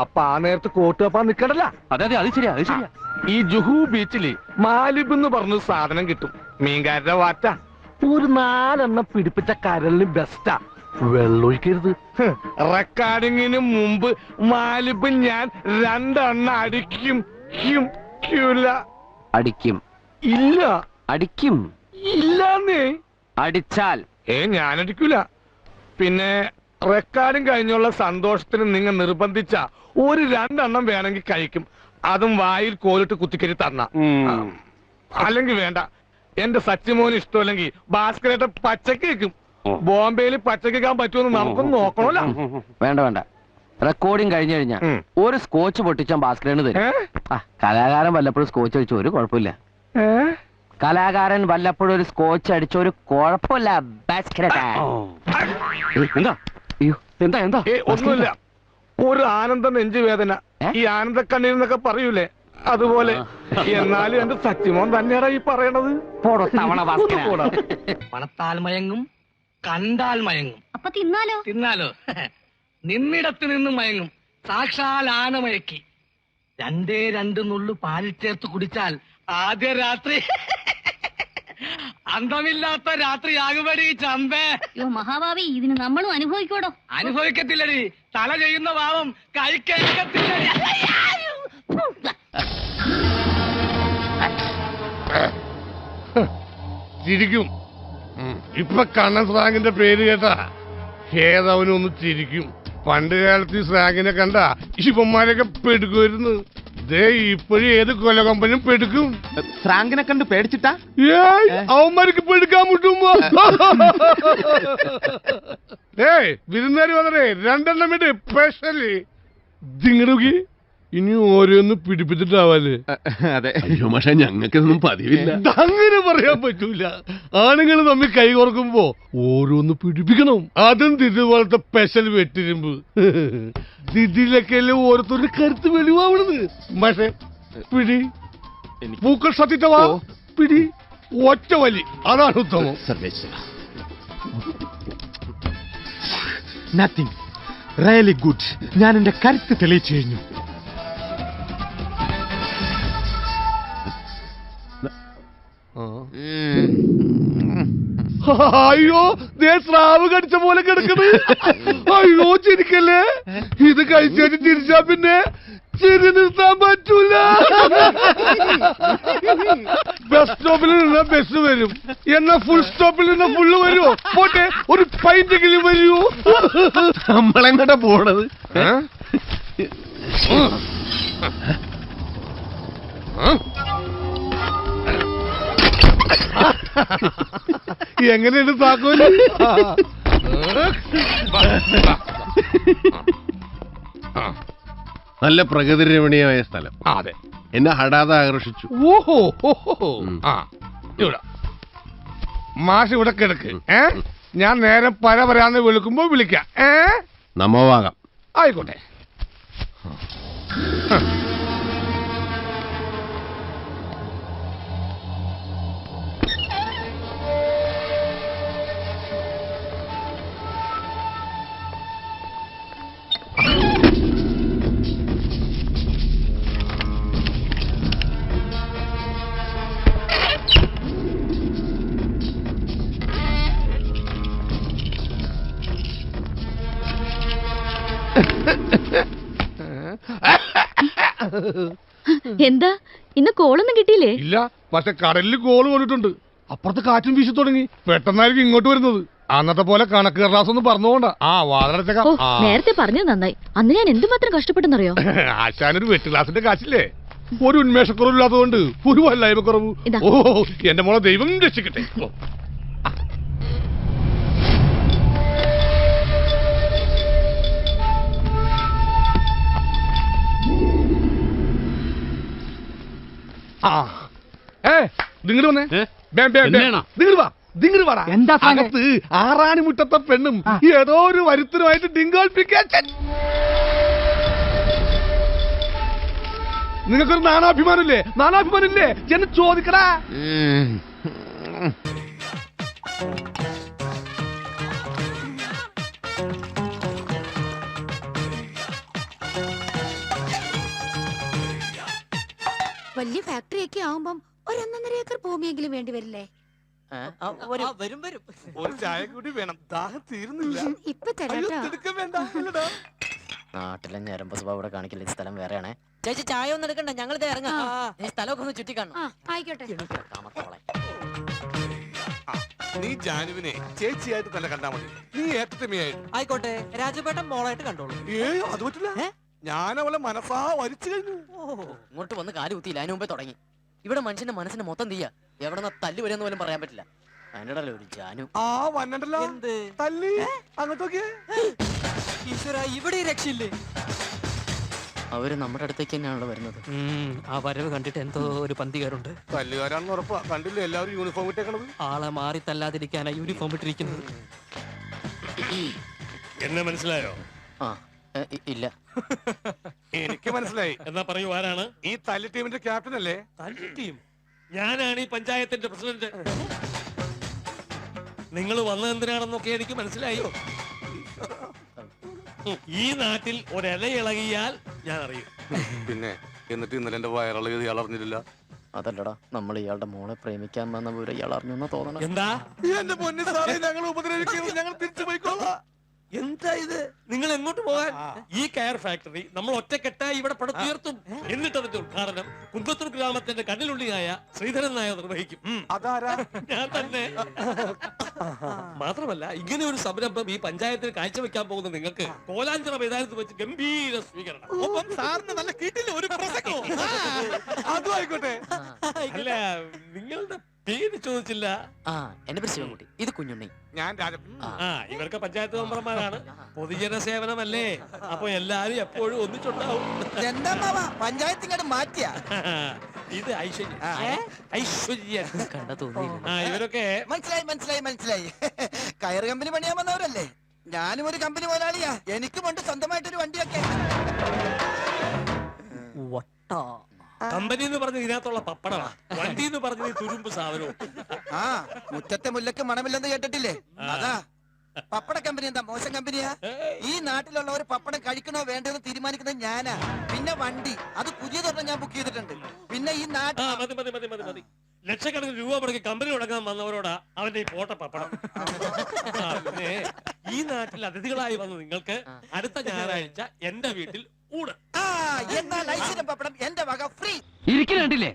അപ്പൊ ആ നേരത്ത് കോട്ട് വെപ്പാൻ നിക്കണ്ടല്ല. അതെ, അത് ശരിയാ, അത് ശരിയാ. ഈ ജുഹു ബീച്ചില് മാലിബ് എന്ന് പറഞ്ഞ സാധനം കിട്ടും. മീൻകാരുടെ വാറ്റ ഒരു 4 എണ്ണം പിടിപ്പിച്ച കരലിന് ബെസ്റ്റാ. വെള്ളൊഴിക്കരുത്. റെക്കോർഡിങ്ങിന് മുമ്പ് മാലിബ് ഞാൻ 2 എണ്ണം അടിക്കും. അടിക്കും? ഇല്ല. അടിക്കും? ഇല്ലാന്നേ. അടിച്ചാൽ? ഞാനടിക്കൂല. പിന്നെ റെക്കോർഡിങ് കഴിഞ്ഞുള്ള സന്തോഷത്തിന് നിങ്ങൾ നിർബന്ധിച്ച ഒരു 2 എണ്ണം വേണമെങ്കിൽ കഴിക്കും. അതും വായിൽ കോലിട്ട് കുത്തിക്കരി തന്ന. അല്ലെങ്കിൽ വേണ്ട. എന്റെ സച്ചിമോന് ഇഷ്ടമല്ലെങ്കിൽ ഭാസ്കരേട്ട പച്ചക്ക് വെക്കും. ബോംബെയിൽ പച്ചക്കാൻ പറ്റുമെന്ന് നമുക്കൊന്ന് നോക്കണമല്ലോ. വേണ്ട വേണ്ട, റെക്കോർഡിങ് കഴിഞ്ഞു കഴിഞ്ഞാ ഒരു സ്കോച്ച് പൊട്ടിച്ചാൽ ഭാസ്കരന് തരും. കലാകാരൻ വല്ലപ്പോഴും സ്കോച്ച് അടിച്ച ഒരു കുഴപ്പമില്ല. കലാകാരൻ വല്ലപ്പോഴും ഒരു സ്കോച്ച് അടിച്ച ഒരു കുഴപ്പമില്ല ഭാസ്കരേട്ടാ. എന്താ എന്താ എന്താ? ഒന്നുമില്ല, ഒരു ആനന്ദ നെഞ്ചുവേദന. ഈ ആനന്ദ കണ്ണീർ എന്നൊക്കെ പറയൂലേ, അതുപോലെ. എന്നാലും എന്റെ സച്ചിമോൻ തന്നെയാടാ ഈ പറയണത്. പണത്താൽ മയങ്ങും, കണ്ടാൽ മയങ്ങും. അപ്പൊ തിന്നാലോ? തിന്നാലോ? നിന്നിടത്ത് നിന്നും മയങ്ങും. സാക്ഷാൽ ആന മയക്കി. 2 നുള്ളു പാലിൽ ചേർത്ത് കുടിച്ചാൽ ആദ്യ രാത്രി അന്തമില്ലാത്ത രാത്രിയാകുമടി ചമ്പേ. മഹാഭാവി, ഇതിന് നമ്മളും അനുഭവിക്കോടോ? അനുഭവിക്കത്തില്ലടി, തല ചെയ്യുന്ന ഭാവം കഴിക്കത്തില്ലടി. ചിരിക്കും. ഇപ്പൊ കണ്ണൻ സ്രാങ്കിന്റെ പേര് കേട്ടാ ഏതവനൊന്ന് ചിരിക്കും. പണ്ട് കാലത്ത് ഈ സ്രാങ്കിനെ കണ്ട ഇവന്മാരൊക്കെ പെടുക്കുമായിരുന്നു. ഇപ്പോഴും ഏത് കൊലകമ്പനും പെടുക്കും. സ്രാങ്കിനെ കണ്ട് പേടിച്ചിട്ടാ? അവന്മാർക്ക് പെടുക്കാൻ മുട്ടുമ്പോ വിരുന്നേരി വന്നേ 2 എണ്ണം വേണ്ടി സ്പെഷ്യലി ദിങ്ങി. ഇനി ഓരോന്ന് പിടിപ്പിച്ചിട്ടാവാല്. അതെ. അയ്യോ പക്ഷെ ഞങ്ങൾക്കൊന്നും പതിവില്ല. അങ്ങനെ പറയാൻ പറ്റൂല. ആണുങ്ങൾ തമ്മിൽ കൈ കോർക്കുമ്പോ ഓരോന്ന് പിടിപ്പിക്കണം. അതും ഇതുപോലത്തെ സ്പെഷ്യൽ വെട്ടിരുമ്പ്. ഇതിലൊക്കെ ഓരോരുത്തരുടെ കരുത്ത് വെളിവാവണത്. പക്ഷെ പിടി പൂക്കൾ സത്യവാ പിടി ഒറ്റ വലി, അതാണ് ഉത്തമം. Nothing really good. ഞാൻ എന്റെ കരുത്ത് തെളിയിച്ചു കഴിഞ്ഞു. അയ്യോ, സ്രാവ് കടിച്ച പോലെ കിടക്കണ്. അയ്യോ ചിരിക്കല്ലേ. ഇത് കഴിച്ചു ചിരിച്ചാ പിന്നെ ചിരി നിർത്താൻ പറ്റൂല. ബസ് സ്റ്റോപ്പിൽ നിന്ന് ബസ് വരും, എന്നാ ഫുൾ സ്റ്റോപ്പിൽ നിന്ന് ഫുള്ള് വരുമോ? പോട്ടെ, ഒരു പൈന്റെങ്കിലും വരുമോ? നമ്മളെങ്ങോട്ടാ പോണത്? എങ്ങനെയുണ്ട് താക്കോല്? നല്ല പ്രകൃതി രമണീയമായ സ്ഥലം. അതെ, എന്നെ ഹഠാതെ ആകർഷിച്ചു. ഓഹോ ഇവിടെ മാഷ് ഇവിടെ കിടക്ക്. ഞാൻ നേരെ പരാന്ന് വിളിക്കുമ്പോ വിളിക്കാം. നമ്മവാകാം. ആയിക്കോട്ടെ. എന്താ ഇന്ന് കോളൊന്നും കിട്ടിയില്ലേ? ഇല്ല, പക്ഷെ കടലിൽ കോള് കൊണ്ടിട്ടുണ്ട്. അപ്പുറത്ത് കാറ്റും വീശി തുടങ്ങി. പെട്ടെന്നായിരിക്കും ഇങ്ങോട്ട് വരുന്നത്. അന്നത്തെ പോലെ കണക്ക് കടലാസ് ഒന്നും പറഞ്ഞുകൊണ്ട. വാതിലടച്ചേക്കാം. നേരത്തെ പറഞ്ഞത് നന്നായി. അന്ന് ഞാൻ എന്തുമാത്രം കഷ്ടപ്പെട്ടെന്നറിയോ? ആശാനൊരു വെട്ട് ക്ലാസിന്റെ കാശില്ലേ? ഒരു ഉന്മേഷക്കുറവില്ലാത്തതുകൊണ്ട് ഒരു വല്ലായ്മ കുറവ്. ഓ, എന്റെ മോളെ ദൈവം രക്ഷിക്കട്ടെ. നിങ്ങട് വന്നേ. നിങ്ങട് വാടാ. അകത്ത് ആറാണിമുട്ടത്തെ പെണ്ണും ഏതോ ഒരു വരുത്തനുമായിട്ട് ഡിങ്കോൾപ്പിക്കാൻ. നിങ്ങൾക്കൊരു നാനാഭിമാനമില്ലേ? നാനാഭിമാനമില്ലേ എന്ന് ചോദിക്കടാ. വലിയ ഫാക്ടറി ഒക്കെ ആവുമ്പം 1.5 ഏക്കർ ഭൂമിയെങ്കിലും വേണ്ടി വരില്ലേ? ഒരു ചായ കൂടി വേണം, ദാഹം തീരുന്നില്ല. ഇപ്പൊ തരാട്ടോ. നാട്ടിലെ ഞരമ്പ് സ്വഭാവം ഇവിടെ കാണിക്കില്ല. സ്ഥലം വേറെയാണേ. ചേച്ചി ചായ ഒന്നും എടുക്കണ്ട, ഞങ്ങൾ ഇറങ്ങാം. സ്ഥലമൊക്കെ ഒന്ന് ചുറ്റി കാണണം. ആയിക്കോട്ടെ. നീ ജാനുവിനെ ചേച്ചിയായിട്ട് തന്നെ കണ്ടാ മതി. നീ ഏട്ടത്തമ്മയായിട്ട്. ആയിക്കോട്ടെ, രാജുപേട്ടൻ മോളായിട്ട് കണ്ടോളൂ. അത് പറ്റില്ല. ഞാൻ അവളെ മനസ്സാ വലിച്ചു കഴിഞ്ഞു. ഇങ്ങോട്ട് വന്ന് കാല് കുത്തിയില്ല, അതിന് മുമ്പേ തുടങ്ങി. ഇവിടെ മനുഷ്യന്റെ മനസ്സിന് മൊത്തം തീയ. എവിടെ തല്ലി വരുമെന്ന് പോലും പറയാൻ പറ്റില്ല. അതിന്റെ ഒരു ജാനു വന്നണ്ടല്ലോ. എന്ത് തല്ലി? അങ്ങോട്ടൊക്കെ ഈശ്വര, ഇവിടെ രക്ഷയില്ലേ? അവര് നമ്മുടെ അടുത്തേക്ക് തന്നെയാണല്ലോ വരുന്നത്. ആ വരവ് കണ്ടിട്ട് എന്തോ ഒരു പന്തികാരുണ്ട്. തല്ലുകാരാണെന്ന് ഉറപ്പാ. കണ്ടില്ല എല്ലാവരും യൂണിഫോം ഇട്ടേക്കണത്. ആളെ മാറി തല്ലാതിരിക്കാനാ യൂണിഫോം ഇട്ടിരിക്കുന്നത്. എന്നെ മനസ്സിലായോ? ഇല്ല. എനിക്ക് മനസ്സിലായി. എന്നാ പറയൂ, ആരാണ് ഈ തല്ലി ടീമിന്റെ ക്യാപ്റ്റൻ അല്ലേ? തല്ലി ടീം? ഞാനാണ് ഈ പഞ്ചായത്തിന്റെ പ്രസിഡന്റ്. നിങ്ങൾ വന്നതെന്തിനാണെന്നൊക്കെ എനിക്ക് മനസ്സിലായോ? ഈ നാട്ടിൽ ഒരില ഇളകിയാൽ ഞാൻ അറിയും. പിന്നെ എന്നിട്ട് ഇന്നലെ എന്റെ വയറിളകിയത് ഇയാൾ അറിഞ്ഞില്ല. അതല്ലടാ, നമ്മൾ ഇയാളുടെ മോളെ പ്രേമിക്കാൻ വന്ന വിവരം ഇയാൾ അറിഞ്ഞെന്ന് തോന്നണം. എന്താ എന്റെ പൊന്നു സാറേ, ഞങ്ങൾ ഉപദ്രവിക്കുന്നത്, ഞങ്ങൾ തിരിച്ചു പോയിക്കോളാം. എന്താ ഇത്? നിങ്ങൾ എങ്ങോട്ട് പോകാൻ? ഈ കയർ ഫാക്ടറി നമ്മൾ ഒറ്റക്കെട്ടായി ഇവിടെ പടുത്തുയർത്തും. എന്നിട്ട് അതിന്റെ ഉദ്ഘാടനം കുന്നത്തൂർ ഗ്രാമത്തിന്റെ കണ്ണിലുള്ളിയായ ശ്രീധരൻ നായർ നിർവഹിക്കും. അതാരാ? ഞാൻ തന്നെ. മാത്രമല്ല, ഇങ്ങനെ ഒരു സംരംഭം ഈ പഞ്ചായത്തിന് കാഴ്ചവെക്കാൻ പോകുന്ന നിങ്ങൾക്ക് കോലാഞ്ചിറ മൈതാനത്ത് വെച്ച് ഗംഭീര സ്വീകരണം. ഒപ്പം സാറിന് നല്ല കീട്ടിൽ ഒരു പ്രസംഗവും. അതും ആയിക്കോട്ടെ. അല്ല, നിങ്ങളുടെ പേര് ചോദിച്ചില്ല. എന്റെ പേര് ശിവൻകുട്ടി, ഇത് കുഞ്ഞുണ്ണി. ഞാൻ ഇവർക്ക് പഞ്ചായത്ത് മെമ്പർമാരാണ്. പൊതുജന സേവനമല്ലേ, അപ്പൊ എല്ലാരും എപ്പോഴും ഒന്നിച്ചുണ്ടാവും. പഞ്ചായത്തിങ്ങോട്ട് മാറ്റിയ ഇത് ഐശ്വര്യ കണ്ട തോന്നി. ഇവരൊക്കെ മനസ്സിലായി. കയർ കമ്പനി പണിയാൻ വന്നവരല്ലേ? ഞാനും ഒരു കമ്പനി മുതലാളിയാ. എനിക്കും ഉണ്ട് സ്വന്തമായിട്ടൊരു വണ്ടിയൊക്കെ. കമ്പനി എന്ന് പറഞ്ഞ ഇതിനകത്തുള്ള പപ്പടമാ. വണ്ടി എന്ന് പറഞ്ഞ തുരുമ്പ് സാധനവും. മുറ്റത്തെ മുല്ലക്ക് മണമില്ലെന്ന് കേട്ടിട്ടില്ലേ? അതാ പപ്പട കമ്പനി. എന്താ മോശം കമ്പനിയാ? ഈ നാട്ടിലുള്ളവർ പപ്പടം കഴിക്കണോ വേണ്ടോ തീരുമാനിക്കുന്നത് ഞാനാ. പിന്നെ വണ്ടി, അത് പുതിയതൊരെണ്ണം ഞാൻ ബുക്ക് ചെയ്തിട്ടുണ്ട്. പിന്നെ ഈ മതി. ലക്ഷക്കണക്കിന് രൂപ മുടക്കി കമ്പനി തുടങ്ങാൻ വന്നവരോടാ അവന്റെ ഈ പോട്ട പപ്പടം. പിന്നെ ഈ നാട്ടിൽ അതിഥികളായി വന്ന നിങ്ങൾക്ക് അടുത്ത ഞായറാഴ്ച എന്റെ വീട്ടിൽ ഊണ്. പപ്പടം എന്റെ വക ഫ്രീ. ഇരിക്കണ്ടില്ലേ?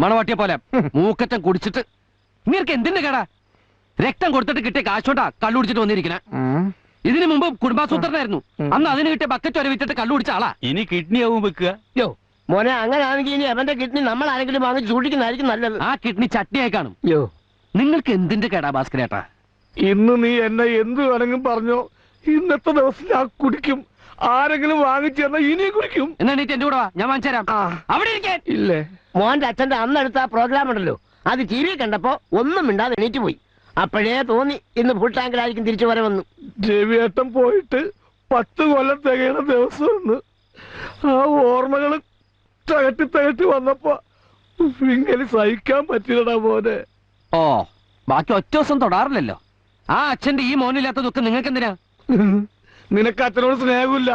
മണവാട്ടിയെ പോലെ മൂക്കറ്റം കുടിച്ചിട്ട് നിങ്ങൾക്ക് എന്തിന്റെ കേടാ? രക്തം കൊടുത്തിട്ട് കിട്ടിയ കാശോണ്ടാ കള്ളു കുടിച്ചിട്ട് വന്നിരിക്കണേ. ഇതിനു മുമ്പ് കുടുംബാസൂത്രനായിരുന്നു. അന്ന് അതിന് കിട്ടിയ ബക്കറ്റ് വരെ വിറ്റിട്ട് കള്ളു കുടിച്ച ആളാ. ഇനി കിഡ്നി ആവും വെക്കുക. യോ മോനെ, അങ്ങനെ ആണെങ്കിൽ ഇനി അവന്റെ കിഡ്നി നമ്മൾ ആരെങ്കിലും വാങ്ങി സൂക്ഷിക്കുന്നതായിരിക്കും നല്ലത്. ആ കിഡ്നി ചട്നിയായി കാണും. യോ നിങ്ങൾക്ക് എന്തിന്റെ കേടാ ഭാസ്കരേട്ടാ? ഇന്ന് നീ എന്നെ എന്ത് വേണമെങ്കിലും പറഞ്ഞോ, ഇന്നത്തെ ദിവസം ഞാൻ കുടിക്കും. ആരെങ്കിലും വാങ്ങിച്ചു തന്നാ ഇനി കുടിക്കും. എന്നാ നീ എന്റെ കൂടെ വാ, ഞാൻ വാങ്ങിച്ചു തരാം. അവിടെ ഇരിക്കാൻ. ഇല്ലേ, മോന്റെ അച്ഛന്റെ അന്നെടുത്ത പ്രോഗ്രാം ഉണ്ടല്ലോ, അത് ടി വി കണ്ടപ്പോ ഒന്നും മിണ്ടാതെ എണീറ്റ് പോയി. അപ്പോഴേ തോന്നി ഇന്ന് ഫുൾ ടാങ്കിലായിരിക്കും തിരിച്ചു വരവന്നു. രവിയേട്ടൻ പോയിട്ട് 10 കൊല്ലം തികയുന്ന ദിവസം ഒന്ന് ആ ഓർമ്മകള് തകട്ടി വന്നപ്പോ ഇങ്ങനെ സഹിക്കാൻ പറ്റില്ലടാ മോനെ. ഓ, ബാക്കി ഒറ്റ ദിവസം തൊടാറില്ലല്ലോ. ആ അച്ഛന്റെ ഈ മോനില്ലാത്ത ദുഃഖം നിങ്ങൾക്ക് എന്തിനാ? നിനക്ക് അച്ഛനോട് സ്നേഹമില്ല,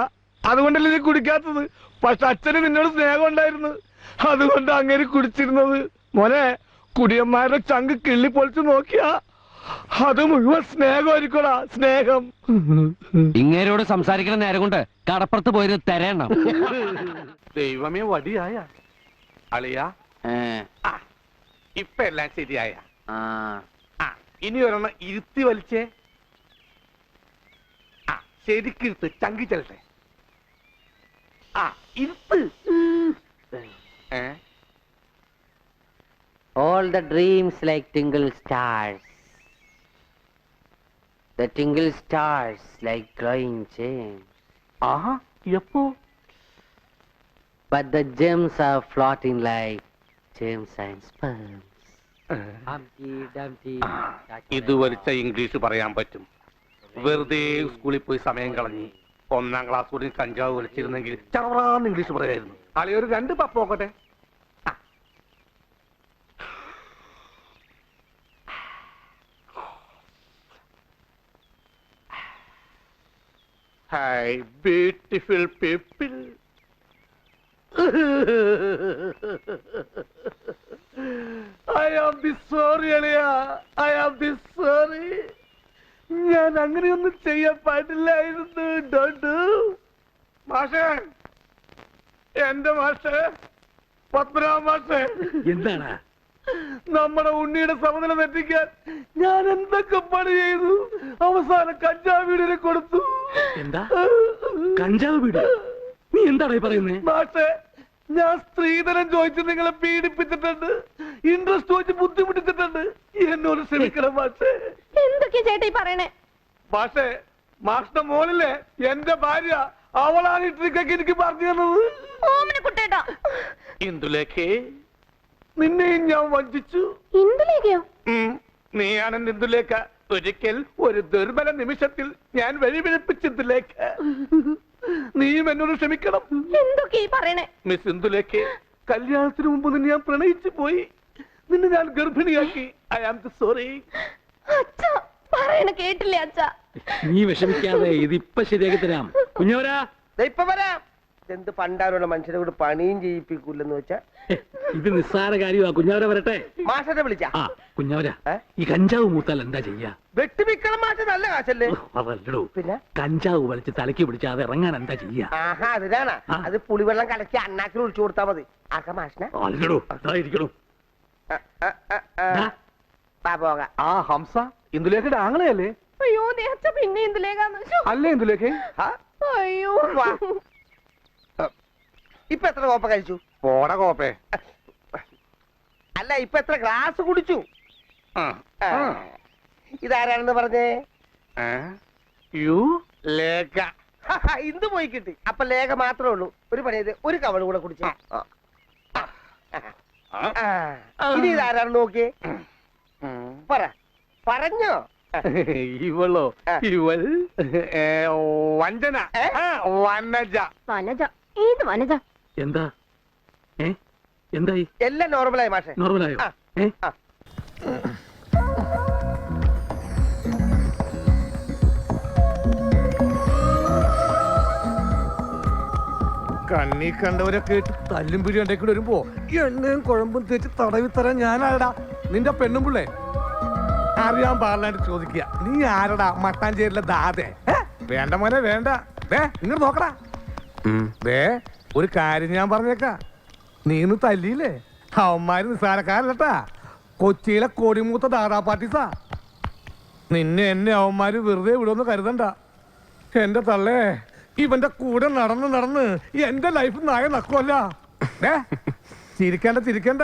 അതുകൊണ്ടല്ലേ നീ കുടിക്കാത്തത്. പക്ഷെ അച്ഛന് നിന്നോട് സ്നേഹം ഉണ്ടായിരുന്നു, അതുകൊണ്ട് അങ്ങനെ കുടിച്ചിരുന്നത്. മോനെ, കുടിയന്മാരുടെ ചങ്ക് കിള്ളി പൊളിച്ചു നോക്കിയാ അത് മുഴുവൻ സ്നേഹമായിരിക്കടാ, സ്നേഹം. ഇങ്ങേരോട് സംസാരിക്കുന്ന നേരം കൊണ്ട് കടപ്പുറത്ത് പോയത് തരേണം. ദൈവമേ, വടിയായ അളിയാ, ഇപ്പൊ എല്ലാം ശരിയായ. ഇനി ഒരെണ്ണം ഇരുത്തി വലിച്ചേ. ശരിക്കിരുത്ത്, ചങ്കി ചെല്ലട്ടെ. ഇരുത്ത്. All the dreams like tingle stars. The tingle stars like glowing gems. എപ്പോ? But the gems are floating like gems and sperms. Humpty Dumpty. ഇത് വലിച്ച ഇംഗ്ലീഷ് പറയാൻ പറ്റും. വെറുതെ സ്കൂളിൽ പോയി സമയം കളഞ്ഞ് 1ാം ക്ലാസ് കൂടി കഞ്ചാവ് വലിച്ചിരുന്നെങ്കിൽ ചറവറാന്ന് ഇംഗ്ലീഷ് പറയായിരുന്നു. അളിയൊരു 2 പപ്പ് നോക്കട്ടെ. Hi beautiful people. I am the sorry അളിയ, I am the sorry. ഞാൻ അങ്ങനെയൊന്നും ചെയ്യാൻ പാടില്ലായിരുന്നു. ഡോണ്ട്. മാഷേ, എന്റെ മാഷേ, പത്മനാഭ മാഷേ, എന്താണ് നമ്മുടെ ഉണ്ണിയുടെ സമനില തെറ്റിക്കാൻ ഞാൻ എന്തൊക്കെ പണി ചെയ്തു. അവസാനം കഞ്ചാവ് വീടിനെ കൊടുത്തു. എന്താ കഞ്ചാവ് വീട്? നീ എന്താണ് പറയുന്നേ? മാഷേ, ഞാൻ സ്ത്രീധനം ചോദിച്ച് നിങ്ങളെ പീഡിപ്പിച്ചിട്ടുണ്ട്, ഇൻട്രസ്റ്റ് ചോദിച്ച് ബുദ്ധിമുട്ടിച്ചിട്ടുണ്ട്. എന്നോട് ക്ഷമിക്കണം മാഷേ. എന്തൊക്കെയാ ചേട്ടാ ഈ പറയണേ? മാഷേ, മാഷിന്റെ മോളിലെ എന്റെ ഭാര്യ, അവളാണ് ഈ ട്രിക്കൊക്കെ എനിക്ക് പറഞ്ഞു തന്നത്. ഓമന കുട്ടേട്ടാ. ഇന്ദുലേഖേ, നിന്നെയും ഞാൻ വഞ്ചിച്ചു. ഇന്ദുലേഖയോ? നീയാണ് ഇന്ദുലേഖ. ഒരിക്കൽ ഒരു ദുർബല നിമിഷത്തിൽ ഞാൻ വഴിപിഴപ്പിച്ചിന്ദുലേഖ. നീയും എന്നോട് ക്ഷമിക്കണം. എന്തൊക്കെയാ ഈ പറയണേ? മിസ് ഇന്ദുലേഖേ, കല്യാണത്തിന് മുമ്പ് നിന്നെ ഞാൻ പ്രണയിച്ചു പോയി. നിന്നെ ഞാൻ ഗർഭിണിയാക്കി. I am sorry. അച്ഛാ പറയണ കേട്ടില്ലേ അച്ഛാ? നീ വിഷമിക്കാതെ, ഇതിപ്പൊ ശരിയാക്കി തരാം. കുഞ്ഞവരാ, ഇപ്പൊ വരാം. എന്ത് പണ്ടാലുള്ള മനുഷ്യരെ കൂടെ പണിയും ചെയ്യിപ്പിക്കൂലെന്ന് വെച്ചാ ഇത് നിസ്സാര കാര്യമാ. കുഞ്ഞവര വരട്ടെ. മാഷത്തെ വിളിച്ച. ആ കുഞ്ഞവര, ഈ കഞ്ചാവ് മൂത്താൽ എന്താ ചെയ്യാ? വെട്ടിമിക്കണം മാഷ, നല്ല കാശല്ലേ? അതല്ലടോ, പിന്നെ കഞ്ചാവ് വലിച്ച് തലയ്ക്ക് പിടിച്ചാൽ അത് ഇറങ്ങാൻ എന്താ ചെയ്യാ? ആഹാ, അതിനാണ്. അത് പുളിവെള്ളം കലക്കി അണ്ണാക്കിൽ ഒഴിച്ചു കൊടുത്താ മതി. ആക്ക മാഷിനെ. അല്ലടോ, അതായിരിക്കണോ. പോകാം. ആ ഹംസ ഇന്ദുലേഖയുടെ ആങ്ങളെയല്ലേ? അയ്യോ ദേഹച്ച പിന്നെ ഇന്ദുലേഖാന്ന്. അല്ലേ ഇന്ദുലേഖേ? അയ്യോ. ഇപ്പൊ എത്ര കോപ്പ കഴിച്ചു? പോട കോപ്പേ. അല്ല, ഇപ്പൊ എത്ര ഗ്ലാസ് കുടിച്ചു? ഇതാരാണെന്ന് പറഞ്ഞേ? യു ലേഖ. ഇന്ത് പോയി കിട്ടി. അപ്പൊ ലേഖ മാത്രമേ ഉള്ളൂ. ഒരു പണി ചെയ്ത് ഒരു കവള് കൂടെ കുടിച്ചേ. ഇനി ഇതാരാണെന്ന് നോക്കിയേ. പറഞ്ഞോ. ഇവളോ? ഇവൾ വഞ്ചന. വനജ. വനജ? ഏത് വനജ? എന്താ എന്തായി? എല്ലാം നോർമലായി മാഷെ. നോർമലായോ? കണ്ണി കണ്ടവരൊക്കെ തല്ലും പിരി ഉണ്ടാക്കി വരുമ്പോ എണ്ണയും കുഴമ്പും തേച്ച് തടവി തരാൻ ഞാനാരടാ? നിന്റെ പെണ്ണും പിള്ളേ അറിയാൻ പാടില്ലാണ്ട് ചോദിക്കുക. നീ ആരടാ? മട്ടാഞ്ചേരിയിലെ ദാതെ? വേണ്ട മോനെ വേണ്ട. ഇങ്ങോട്ട് നോക്കടാ. ഒരു കാര്യം ഞാൻ പറഞ്ഞേക്കാ. നീ ഇന്ന് തല്ലിയില്ലേ, അവന്മാര് നിസ്സാരക്കാരല്ലട്ടാ, കൊച്ചിയിലെ കൊടിമൂത്ത ദാദാ പാർട്ടീസാ. നിന്നെ എന്നെ അവന്മാര് വെറുതെ വിടുമെന്ന് കരുതണ്ട. എന്റെ തള്ളേ, ഇവന്റെ കൂടെ നടന്ന് എന്റെ ലൈഫ് നായ നക്കുമല്ല. ചിരിക്കണ്ട.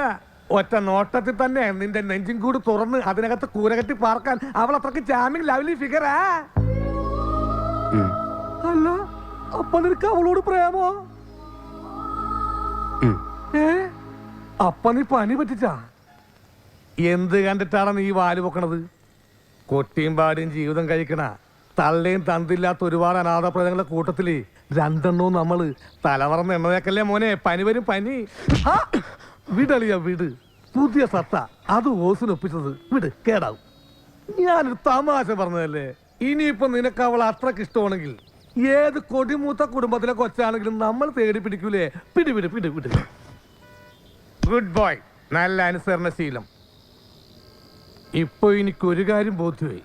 ഒറ്റ നോട്ടത്തിൽ തന്നെ നിന്റെ നെഞ്ചും കൂടി തുറന്ന് അതിനകത്ത് കൂര കെട്ടി പാർക്കാൻ അവൾ അത്രക്ക് ചാമിങ് ലവ്ലി ഫിഗറാ. അല്ല, അപ്പൊ നിനക്ക് അവളോട് പ്രേമോ? അപ്പൊ നീ പനി പറ്റിച്ചാ? എന്ത് കണ്ടിട്ടാണ് നീ വാല് പൊക്കണത്? കൊട്ടിയും പാടിയും ജീവിതം കഴിക്കണ തള്ളയും തന്തില്ലാത്ത ഒരുപാട് അനാഥപ്രദങ്ങളുടെ കൂട്ടത്തില് രണ്ടെണ്ണവും നമ്മള് തലമറന്ന് എണ്ണതേക്കല്ലേ മോനെ. പനി വരും പനി. വിടളിയ വിട്, പുതിയ സത്ത അത് ഓസിനൊപ്പിച്ചത് വിട്, കേടാവും. ഞാനൊരു തമാശ പറഞ്ഞതല്ലേ. ഇനിയിപ്പൊ നിനക്ക് അവൾ അത്രക്ക് ഇഷ്ടമാണെങ്കിൽ ഏത് കൊടിമൂത്ത കുടുംബത്തിലെ കൊച്ചാണെങ്കിലും നമ്മൾ തേടി പിടിക്കൂലേ. പിടി. ഗുഡ് ബോയ്, നല്ല അനുസരണശീലം. ഇപ്പൊ എനിക്കൊരു കാര്യം ബോധ്യമായി.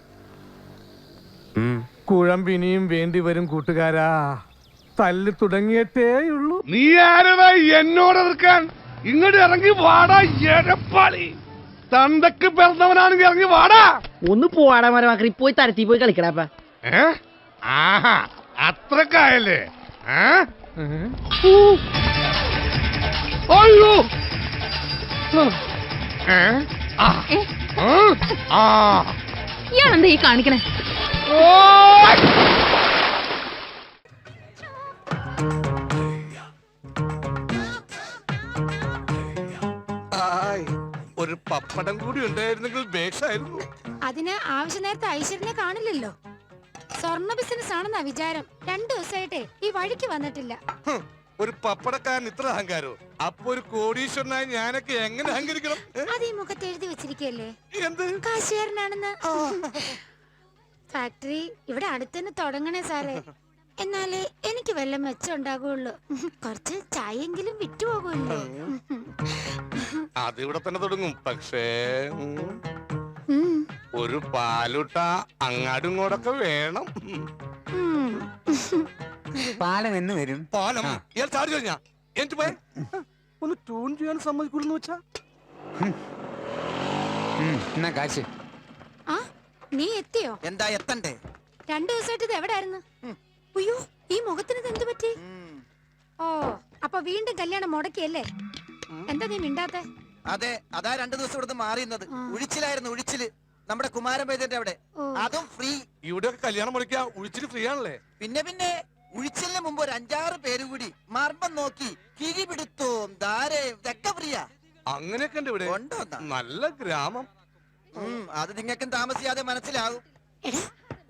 കുഴമ്പിനിയും വേണ്ടി വരും കൂട്ടുകാരാ. തല്ലി തുടങ്ങിയിട്ടേയുള്ളൂ. നീ ആരടാ എന്നോട് എതിർക്കാൻ? ഇങ്ങോട്ട് ഇറങ്ങി വാടാ എടപ്പാളി. തന്തക്ക് പിറന്നവനാണെങ്കിൽ ഇറങ്ങി വാടാ. ഒന്ന് പോവാടാ മരമാക്കി, പോയി തരത്തി പോയി കളിക്കടാ. ആഹാ, അത്രക്കായല്ലേ? അയ്യോ, ഇയാളെന്താ ഈ കാണിക്കണേ? ഒരു പപ്പടം കൂടി ഉണ്ടായിരുന്നെങ്കിൽ ബേഷായിരുന്നു. അതിന് ആവശ്യ നേരത്തെ ഐശ്വര്യനെ കാണില്ലല്ലോ. സ്വർണ്ണ ബിസിനസ് ആണെന്നാ വിചാരം. 2 ദിവസമായിട്ടേ ഈ വഴിക്ക് വന്നിട്ടില്ല. ഒരു പപ്പടക്കാരൻ ഇത്ര അഹങ്കാരോ? അപ്പൊ ഒരു കോടീശ്വരനായി ഞാനൊക്കെ എങ്ങനെ അഹങ്കരിക്കണം? അത് ഈ മുഖത്ത് എഴുതി വെച്ചിരിക്കല്ലേ എന്ത് കാശുകാരനാണെന്ന്. ഫാക്ടറി ഇവിടെ അടുത്തന്നെ തുടങ്ങണേ സാറേ. എന്നാലേ എനിക്ക് വല്ല മെച്ചം ഉണ്ടാകുള്ളൂ. കുറച്ച് ചായെങ്കിലും വിറ്റുപോകുമല്ലോ. അതിവിടെ തന്നെ തുടങ്ങും. പക്ഷേ ഒരു പാലുട്ട അങ്ങാടും ഇങ്ങോട്ടൊക്കെ വേണം. പാലം എന്ന് വരും. പാലം ഇയാൾ ചാടി കഴിഞ്ഞാ എനിക്ക് പോയ ഒന്ന് ട്യൂൺ ചെയ്യാൻ സമ്മതിക്കൂലെന്ന് വെച്ചാ. എന്നാ കാശ്. ആ, നീ എത്തിയോ? എന്താ എത്തണ്ടേ? 2 ദിവസമായിട്ട് ഇത് എവിടായിരുന്നു? അയ്യോ, ഈ മുഖത്തിന് എന്ത് പറ്റി? ഓ, അപ്പൊ വീണ്ടും കല്യാണം മുടക്കിയല്ലേ? എന്താ നീ മിണ്ടാത്തെ? അതെ, അതാ 2 ദിവസം ഇവിടുന്ന് മാറിയുന്നത്. ഉഴിച്ചിലായിരുന്നു, ഉഴിച്ചില്. നമ്മുടെ കുമാരൻ വൈദ്യന്റെ അവിടെ. അതും ഫ്രീ. ഇവിടെയൊക്കെ കല്യാണം മുടക്കിയ ഉഴിച്ചിട്ട് ഫ്രീ ആണല്ലേ? പിന്നെ ഉഴിച്ചിലിന് മുമ്പ് ഒരു 5-6 പേര് കൂടി മർമ്മം നോക്കി കിഴി പിടുത്തവും ധാരയും ഇതൊക്കെ ഫ്രീയാ. അങ്ങനെയൊക്കെ ഉണ്ട് ഇവിടെ. നല്ല ഗ്രാമം. അത് നിങ്ങൾക്കും താമസിയാതെ മനസ്സിലാകും. എടാ,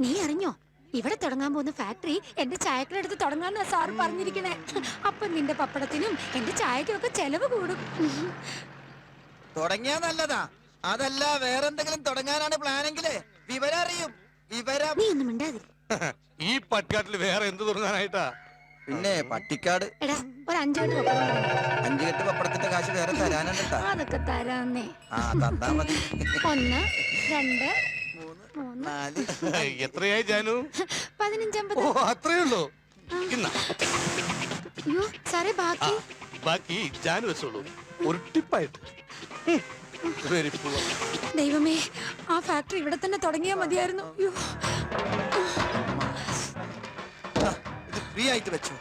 നീ അറിഞ്ഞോ? ഇവിടെ തുടങ്ങാൻ പോകുന്ന ഫാക്ടറി എന്റെ ചായക്കലെടുത്ത് തുടങ്ങാന്നാ സാർ പറഞ്ഞിരിക്കണേ. അപ്പൊ നിന്റെ പപ്പടത്തിനും എന്റെ ചായക്കും ഒക്കെ ചെലവ് കൂടും. തുടങ്ങിയാ നല്ലതാ. അതല്ല വേറെന്തെങ്കിലും തുടങ്ങാനാണ് പ്ലാനെങ്കിലേ വിവരം അറിയും. വിവരം. നീ ഒന്നും മിണ്ടാതിരി. ഈ പട്ടിക്കാട്ടിൽ വേറെ എന്ത് തുടങ്ങാനായിട്ടാ? പിന്നെ പട്ടിക്കാട്. എടാ, ഒരു 5 കെട്ട് പപ്പടം. 5 കെട്ട് പപ്പടത്തിന്റെ കാശ് വേറെ തരാനുണ്ടാ? അതൊക്കെ തരാന്നേ. തന്നാ മതി. 1, 2, 3, 4. എത്രയായി ജാനു? 15-50. ഓ, അത്രയുള്ളൂ. അയ്യോ സാറേ, ബാക്കി ജാനു വെച്ചോളൂ. ഒരു ടിപ്പായിട്ട്. ദൈവമേ, ആ ഫാക്ടറി ഇവിടെ തന്നെ തുടങ്ങിയാ മതിയായിരുന്നു. ഇത് ഫ്രീ ആയിട്ട് വെച്ചോ.